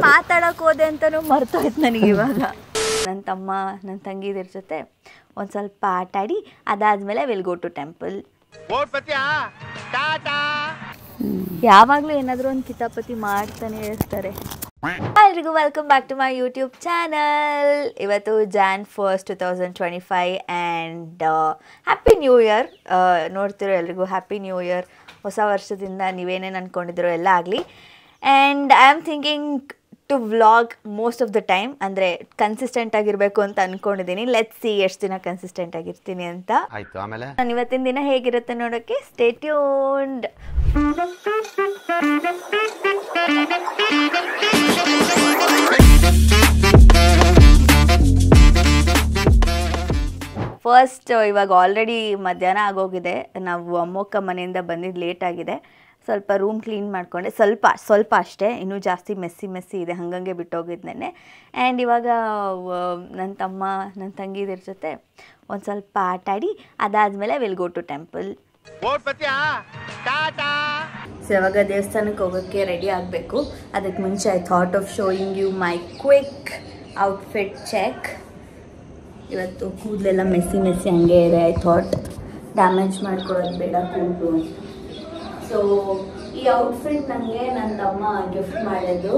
ಮಾತಾಡಕ್ ಹೋದೆ ಅಂತಾನು ಮರ್ತೋಯ್ತು ನನಗೆ ಇವಾಗ. ನನ್ನ ತಮ್ಮ ನನ್ನ ತಂಗಿದಿರ ಜೊತೆ ಒಂದು ಸ್ವಲ್ಪ ಆಟ ಆಡಿ ಅದಾದ್ಮೇಲೆ ವಿಲ್ ಗೋ ಟು ಟೆಂಪಲ್. ಯಾವಾಗಲೂ ಏನಾದರೂ ಒಂದು ಕಿತಾಪತಿ ಮಾಡ್ತಾನೆ ಇರ್ತಾರೆ. ಎಲ್ರಿಗೂ welcome back to my YouTube channel. ಇವತ್ತು Jan 1st 2025 and happy new year. ನೋಡ್ತಿರೋ ಎಲ್ರಿಗೂ ಹ್ಯಾಪಿ ನ್ಯೂ ಇಯರ್. ಹೊಸ ವರ್ಷದಿಂದ ನೀವೇನೇನು ಅಂದ್ಕೊಂಡಿದ್ದೀರೋ ಎಲ್ಲ ಆಗಲಿ. And I am thinking to vlog most of the time. ಅಂದರೆ ಕನ್ಸಿಸ್ಟೆಂಟ್ ಆಗಿರಬೇಕು ಅಂತ ಅಂದ್ಕೊಂಡಿದ್ದೀನಿ. ಲೆಟ್ಸ್ ಸಿ ಎಷ್ಟು ದಿನ ಕನ್ಸಿಸ್ಟೆಂಟ್ ಆಗಿರ್ತೀನಿ ಅಂತ. ಆಯಿತು. ಆಮೇಲೆ ನಾನು ಇವತ್ತಿನ ದಿನ ಹೇಗಿರುತ್ತೆ ನೋಡೋಕ್ಕೆ ಸ್ಟೇ ಟ್ಯೂನ್ಡ್. ಫಸ್ಟ್ ಇವಾಗ ಆಲ್ರೆಡಿ ಮಧ್ಯಾಹ್ನ ಆಗೋಗಿದೆ. ನಾವು ಅಮ್ಮಕ್ಕ ಮನೆಯಿಂದ ಬಂದಿದ್ದು ಲೇಟ್ ಆಗಿದೆ. ಸ್ವಲ್ಪ ರೂಮ್ ಕ್ಲೀನ್ ಮಾಡಿಕೊಂಡೆ, ಸ್ವಲ್ಪ ಅಷ್ಟೇ, ಇನ್ನೂ ಜಾಸ್ತಿ ಮೆಸ್ಸಿ ಇದೆ, ಹಾಗಂಗೆ ಬಿಟ್ಟೋಗಿದ್ದೆ. ಆ್ಯಂಡ್ ಇವಾಗ ನನ್ನ ತಮ್ಮ ನನ್ನ ತಂಗಿದಿರ ಜೊತೆ ಒಂದು ಸ್ವಲ್ಪ ಆಟ ಆಡಿ ಅದಾದಮೇಲೆ will go to temple. So ಇವಾಗ ದೇವಸ್ಥಾನಕ್ಕೆ ಹೋಗೋಕ್ಕೆ ರೆಡಿ ಆಗಬೇಕು. ಅದಕ್ಕೆ ಮುಂಚೆ I thought of showing you my quick outfit check. ಇವತ್ತು ಕೂದಲೆಲ್ಲ ಮೆಸ್ಸಿ ಹಂಗೆ ಇದೆ. ಐ ಥಾಟ್ ಡ್ಯಾಮೇಜ್ ಮಾಡ್ಕೊಳ್ಳೋದು ಬೇಡ ಕೂದಲು. ಸೊ ಈ ಔಟ್ಫಿಟ್ ನನಗೆ ನನ್ನ ತಮ್ಮ ಗಿಫ್ಟ್ ಮಾಡಿದ್ದು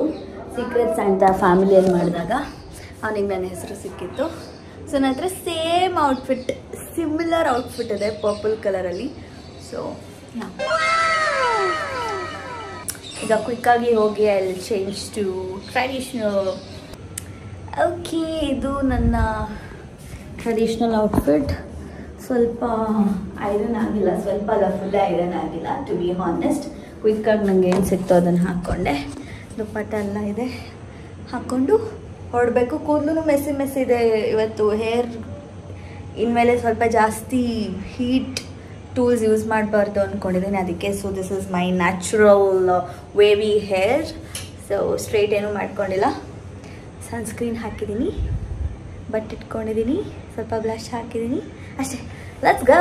ಸೀಕ್ರೆಟ್ಸ್ ಅಂತ ಫ್ಯಾಮಿಲಿಯಲ್ಲಿ ಮಾಡಿದಾಗ ಅವನಿಗೆ ನನ್ನ ಹೆಸರು ಸಿಕ್ಕಿತ್ತು. ಸೊ ನನ್ನ ಹತ್ರ ಸೇಮ್ ಔಟ್ಫಿಟ್, ಸಿಮಿಲರ್ ಔಟ್ಫಿಟ್ ಇದೆ ಪರ್ಪಲ್ ಕಲರಲ್ಲಿ. ಸೊ ಈಗ ಕ್ವಿಕ್ಕಾಗಿ ಹೋಗಿ ಅಲ್ಲಿ ಚೇಂಜ್ ಟು ಟ್ರೆಡಿಷ್ನಲ್. ಓಕೆ, ಇದು ನನ್ನ ಟ್ರೆಡಿಷ್ನಲ್ ಔಟ್ಫಿಟ್. ಸ್ವಲ್ಪ ಐರನ್ ಆಗಿಲ್ಲ, ಸ್ವಲ್ಪ ಅಲ್ಲ, ಫುಲ್ ಐರನ್ ಆಗಿಲ್ಲ ಟು ಬಿ ಹಾನೆಸ್ಟ್. ಕ್ವಿಕ್ಕಾಗಿ ನನಗೆ ಏನು ಸಿಕ್ತೋ ಅದನ್ನು ಹಾಕ್ಕೊಂಡೆ. ದುಪ್ಪಟ್ಟ ಎಲ್ಲ ಇದೆ, ಹಾಕ್ಕೊಂಡು ಹೊರಡಬೇಕು. ಕೂದಲು ಮೆಸ್ಸಿ ಇದೆ ಇವತ್ತು. ಹೇರ್ ಇನ್ಮೇಲೆ ಸ್ವಲ್ಪ ಜಾಸ್ತಿ ಹೀಟ್ ಟೂಲ್ಸ್ ಯೂಸ್ ಮಾಡಬಾರ್ದು ಅಂದ್ಕೊಂಡಿದ್ದೀನಿ ಅದಕ್ಕೆ. So this is my natural ವೇವಿ hair. So straight ಏನೂ ಮಾಡ್ಕೊಂಡಿಲ್ಲ. ಸನ್ಸ್ಕ್ರೀನ್ ಹಾಕಿದ್ದೀನಿ, ಬಟ್ ಇಟ್ಕೊಂಡಿದ್ದೀನಿ, ಸ್ವಲ್ಪ ಬ್ಲಷ್ ಹಾಕಿದ್ದೀನಿ, ಅಷ್ಟೇ. Let's go.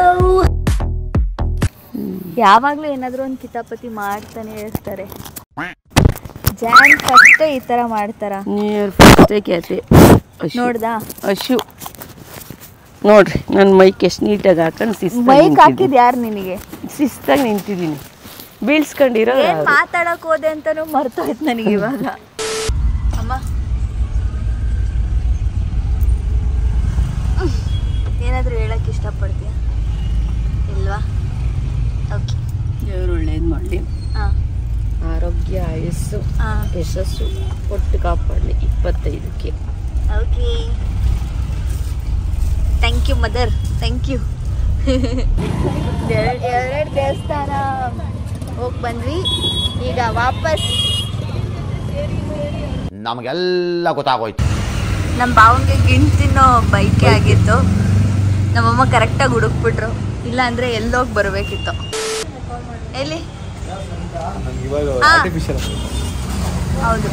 ಯಾವಾಗಲೂ ಏನಾದರೂ ಒಂದು ಕಿತಾಪತಿ ಮಾಡ್ತಾನೆ ಇರ್ತಾರೆ. ಜಾನ್ ಫಸ್ಟೇ ಈ ಥರ ಮಾಡ್ತಾರ. ನೋಡ್ದಾ ಅಶು ನೋಡ್ರಿ ನನ್ನ ಮೈಕ್ ಎಷ್ಟು ನೀಟಾಗಿ ಹಾಕೊಂಡು ಮೈಕ್ ಹಾಕಿದ್ ಯಾರು ನಿನಗೆ? ಶಿಸ್ತಾಗಿ ನಿಂತಿದ್ದೀನಿ, ಬೀಳ್ಸ್ಕೊಂಡಿರೋ. ಏನು ಮಾತಾಡಕ್ ಹೋದೆ ಅಂತಾನು ಮರ್ತೋಯ್ತು ನನಗೆ ಇವಾಗ. ಅಮ್ಮ ಏನಾದರೂ ಹೇಳಕ್ಕೆ ಇಷ್ಟಪಡ್ತೀಯ ಇಲ್ವಾ? ಓಕೆ, ದೇವರು ಒಳ್ಳೇದು ಮಾಡಲಿ, ಆರೋಗ್ಯ ಆಯಸ್ಸು ಯಶಸ್ಸು ಒಟ್ಟು ಕಾಪಾಡಲಿ 25ಕ್ಕೆ. Okay, thank you mother, thank you. ಎರಡು ದೇವಸ್ಥಾನ ಹೋಗಿ ಬಂದ್ವಿ. ಈಗ ವಾಪಸ್ ನಮಗೆಲ್ಲ ಗೊತ್ತಾಗೋಯ್ತು. ನಮ್ಮ ಭಾವನಿಗೆ ಗಿಣ್ ತಿನ್ನೋ ಬೈಕೆ ಆಗಿತ್ತು. ನಮ್ಮಮ್ಮ ಕರೆಕ್ಟಾಗಿ ಹುಡುಕ್ಬಿಟ್ರು, ಇಲ್ಲ ಅಂದರೆ ಎಲ್ಲೋಗಿ ಬರಬೇಕಿತ್ತು. ಎಲ್ಲಿ? ಹೌದು,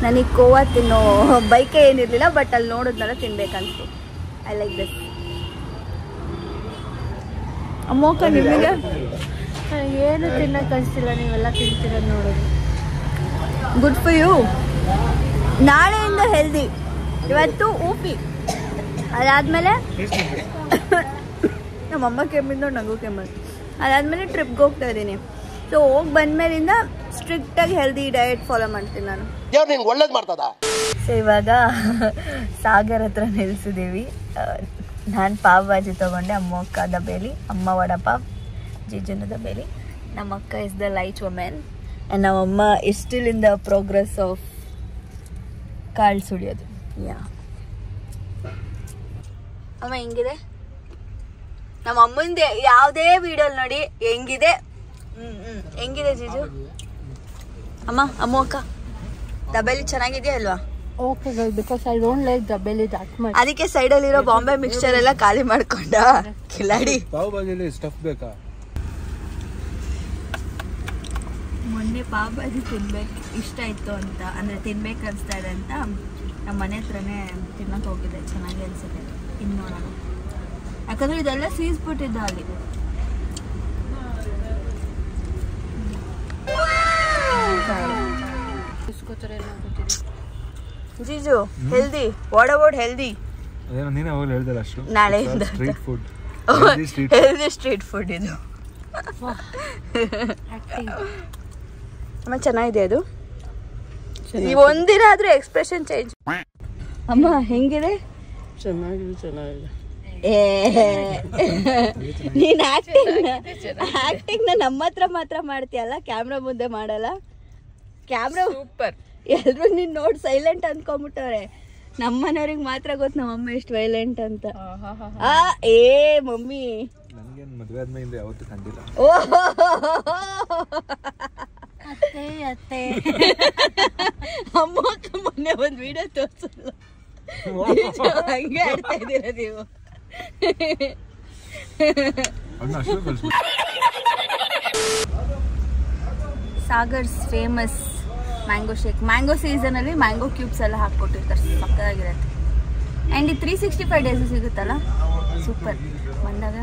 ನನಗೆ ಕೋವಾ ತಿನ್ನೋ ಬೈಕೆ ಏನಿರಲಿಲ್ಲ, ಬಟ್ ಅಲ್ಲಿ ನೋಡಿದ್ನಲ್ಲ ತಿನ್ಬೇಕನ್ಸ್ತು. I like this. ಅಮ್ಮಕ್ಕ ನಿಮಗೆ ಏನು ತಿನ್ನಕ್ಕೆ ಅನಿಸ್ತಿಲ್ಲ, ನೀವೆಲ್ಲ ತಿಂತಿರೋದು ನೋಡೋದು. Good for you. ನಾಳೆಯಿಂದ ಹೆಲ್ದಿ. ಇವತ್ತು ಊಪಿ, ಅದಾದಮೇಲೆ ನಮ್ಮಮ್ಮ ಕೆಮ್ಮಿದ್ದು ನನಗೂ ಕೆಮ್ಮದು. ಅದಾದಮೇಲೆ ಟ್ರಿಪ್ಗೆ ಹೋಗ್ತಾ ಇದ್ದೀನಿ. ಸೊ ಹೋಗಿ ಬಂದಮೇಲಿಂದ ಸ್ಟ್ರಿಕ್ಟಾಗಿ ಹೆಲ್ದಿ ಡಯಟ್ ಫಾಲೋ ಮಾಡ್ತೀನಿ ನಾನು. ಒಳ್ಳೇದು ಮಾಡ್ತದ. ಸೊ ಇವಾಗ ಸಾಗರ್ ಹತ್ರ ನಿಲ್ಸಿದ್ದೀವಿ. ನಾನು ಪಾವ್ ಭಾಜಿ ತೊಗೊಂಡೆ, ಅಕ್ಕ ದಬೇಲಿ, ಅಮ್ಮ ವಡಪಾವ್, ಜಿಜುನ ದಬೇಲಿ. ನಮ್ಮ ಅಕ್ಕ is the light women and ನಮ್ಮಮ್ಮ is still in the progress of ಕಾಳು ಸುಡಿಯೋದು. ಯಾ ಅಮ್ಮ ಹೆಂಗಿದೆ? ನಮ್ಮ ಅಮ್ಮಂದೆ ಯಾವುದೇ ವಿಡಿಯೋಲಿ ನೋಡಿ ಹೆಂಗಿದೆ. ಹೆಂಗಿದೆ ಜಿಜು? ಅಮ್ಮ ಅಕ್ಕ ದಬೇಲಿ ಚೆನ್ನಾಗಿದೆಯಾ ಅಲ್ವಾ? Okay girl, because I don't like the belly that much. ಅದಕ್ಕೆ ಸೈಡಲ್ಲಿರೋ ಬಾಂಬೆ ಮಿಕ್ಸ್ಚರ್ ಎಲ್ಲ ಖಾಲಿ ಮಾಡ್ಕೊಂಡ ಕಿಲಾಡಿ. ಪಾವ್ ಭಾಜಿಲಿ ಸ್ಟಫ್ ಬೇಕಾ? ಮೊನ್ನೆ ಪಾವ್ ಭಾಜಿ ತಿನ್ಬೇಕು ಇಷ್ಟ ಇತ್ತು ಅಂತ, ಅಂದರೆ ತಿನ್ಬೇಕು ಅನಿಸ್ತಾ ಇದೆ ಅಂತ ನಮ್ಮ ಮನೆ ಹತ್ರನೇ ತಿನ್ನೋಕೆ ಹೋಗಿದ್ದೆ. ಚೆನ್ನಾಗಿ ಅನಿಸುತ್ತೆ, ಇನ್ನು ನೋಡೋಣ. ಯಾಕಂದರೆ ಇದೆಲ್ಲ ಸೀಸ್ಬಿಟ್ಟಿದ್ದ ಅಲ್ಲಿ. Jiju healthy what about healthy ಅದೇನೋ ನೀನೇ ಹೋಗಲಿ ಹೇಳ್ದಲ್ಲ ಅಷ್ಟು ನಾಳೆಯಿಂದ street food healthy street food ಇದು ಅಮ್ಮ ಚೆನ್ನಾಗಿದೆ ಅದು ಒಂದಿನ ಆದ್ರೂ ಎಕ್ಸ್ಪ್ರೆಷನ್ ಚೇಂಜ್ ಅಮ್ಮ ಹೆಂಗಿದೆ ಚೆನ್ನಾಗಿದೆ ನೀನ್ ಆಕ್ಟಿಂಗ್ ನಮ್ಮ ಹತ್ರ ಮಾತ್ರ ಮಾಡ್ತೀಯಲ್ಲ ಕ್ಯಾಮ್ರಾ ಮುಂದೆ ಮಾಡಲ್ಲ ಕ್ಯಾಮ್ರಾ ಸೂಪರ್ ಎಲ್ರು ನೀನ್ ನೋಡ್ ಸೈಲೆಂಟ್ ಅಂದ್ಕೊಂಡ್ಬಿಟ್ಟವ್ರೆ ನಮ್ಮನೆಯವ್ರಿಗೆ ಮಾತ್ರ ಗೊತ್ತು ನಮ್ಮಮ್ಮ ಎಷ್ಟು ವೈಲೆಂಟ್ ಅಂತ ಮಮ್ಮಿ ನನಗೇನು ಮದುವೆ ಆದ್ಮೇಲೆ ಯಾವತ್ತೂ ಕಂಡಿಲ್ಲ ಅತ್ತೆ ಅಮ್ಮ ಮೊನ್ನೆ ಒಂದ್ ವಿಡಿಯೋ ತೋರ್ಸಲ್ಲ ಹಂಗೆ ಆಡ್ತಾ ಇದ್ದೀರ ನೀವು ಸಾಗರ್ಸ್ ಫೇಮಸ್ ಮ್ಯಾಂಗೋ ಶೇಕ್ ಮ್ಯಾಂಗೋ ಸೀಸನಲ್ಲಿ ಮ್ಯಾಂಗೋ ಕ್ಯೂಬ್ಸ್ ಎಲ್ಲ ಹಾಕ್ಕೊಟ್ಟಿರ್ತಾರೆ ಸಕ್ಕತ್ತಾಗಿರುತ್ತೆ ಆ್ಯಂಡ್ ಈ 365 ಡೇಸು ಸಿಗುತ್ತಲ್ಲ ಸೂಪರ್ ಬಂದಾಗ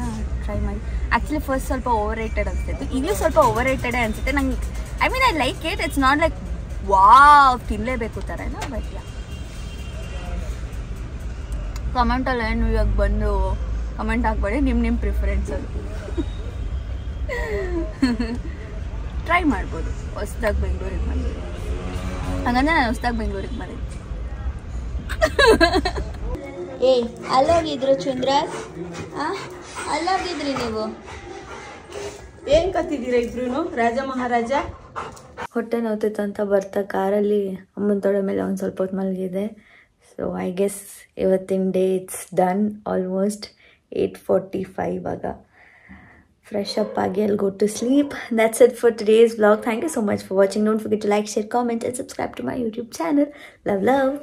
ಟ್ರೈ ಮಾಡಿ ಆ್ಯಕ್ಚುಲಿ ಫಸ್ಟ್ ಸ್ವಲ್ಪ ಓವರ್ ರೇಟೆಡ್ ಅನಿಸ್ತಿತ್ತು ಈಗಲೂ ಸ್ವಲ್ಪ ಓವರ್ ರೇಟೆಡೇ ಅನಿಸುತ್ತೆ ನಂಗೆ I mean I like it it's not like wow ತಿನ್ನಲೇಬೇಕು ಥರ ಎಲ್ಲ ಬಟ್ ಯಾ ಕಮೆಂಟಲ್ಲಿ ಏನು ಇವಾಗ ಬಂದು ಕಮೆಂಟ್ ಹಾಕ್ಬೇಡಿ ನಿಮ್ಮ ಪ್ರಿಫರೆನ್ಸ್ ಅದು ಟ್ರೈ ಮಾಡ್ಬೋದು ಹೊಸ್ದಾಗಿ ಬೆಂಗಳೂರಿಗೆ ಬಂದಿದ್ದು ಹಾಗಂದ್ರೆ ನಾನು ಹೊಸ್ದಾಗಿ ಬೆಂಗಳೂರಿಗೆ ಬಂದಿದ್ದೆ ಅಲ್ಲೋಗಿದ್ರು ಚಂದ್ರಾಸ್ ಅಲ್ಲೋಗಿದ್ರಿ ನೀವು ಏನ್ ಕತ್ತಿದ್ದೀರಾ ಇಬ್ರು ರಾಜ ಮಹಾರಾಜ ಹೊಟ್ಟೆ ನೋವ್ತಿತ್ತು ಅಂತ ಬರ್ತಾ ಕಾರಲ್ಲಿ ಅಮ್ಮನ ತೊಡೆ ಮೇಲೆ ಒಂದು ಸ್ವಲ್ಪ ಹೊತ್ತು ಮಲಗಿದೆ ಸೊ ಐ ಗೆಸ್ ಇವತ್ತಿನ ಡೇ ಇಟ್ಸ್ ಡನ್ ಆಲ್ಮೋಸ್ಟ್ 8:45 ಇವಾಗ ಫ್ರೆಶ್ ಅಪ್ ಆಗಿ ಅಲ್ಲಿ go to sleep that's it for today's vlog thank you so much for watching don't forget to like share comment and subscribe to my YouTube channel love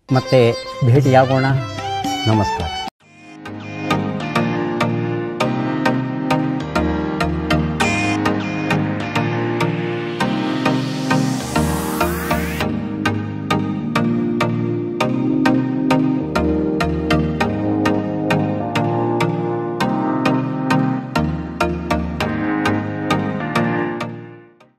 ಮತ್ತೆ ಭೇಟಿಯಾಗೋಣ ನಮಸ್ಕಾರ.